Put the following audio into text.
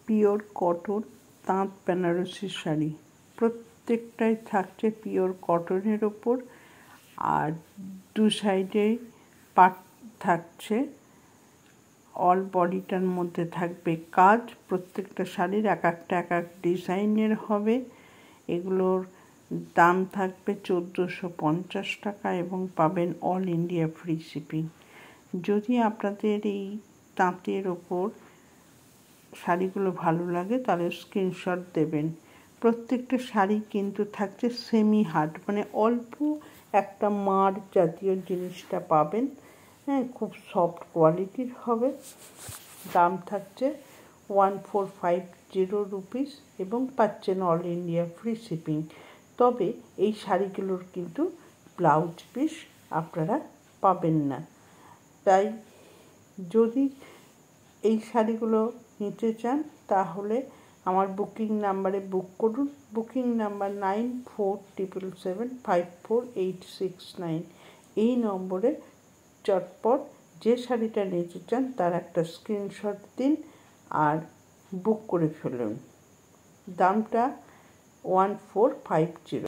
Pure cotton তাঁত বেনারসি শাড়ি। প্রত্যেকটাই থাকছে পিওর কটনের ওপর, আর দু সাইডে পাট থাকছে। অল বডিটার মধ্যে থাকবে কাজ। প্রত্যেকটা শাড়ির এক এক ডিজাইনের হবে। এগুলোর দাম থাকবে 1450 টাকা এবং পাবেন অল ইন্ডিয়া ফ্রি শিপিং। যদি আপনাদের এই তাঁতের ওপর শাড়িগুলো ভালো লাগে তাহলে স্ক্রিনশট দেবেন। প্রত্যেকটা শাড়ি কিন্তু থাকছে সেমি হার্ড, মানে অল্প একটা মার জাতীয় জিনিসটা পাবেন। হ্যাঁ, খুব সফট কোয়ালিটির হবে। দাম থাকছে 1450 রুপিস এবং পাচ্ছেন অল ইন্ডিয়া ফ্রি শিপিং। তবে এই শাড়িগুলোর কিন্তু ব্লাউজ পিস আপনারা পাবেন না। তাই যদি এই শাড়িগুলো নিতে চান তাহলে আমার বুকিং নাম্বারে বুক করুন। Booking number 9477754869। এই নম্বরে চটপট যে শাড়িটা নিতে চান তার একটা স্ক্রিনশট দিন আর বুক করে ফেলুন। দামটা 1450।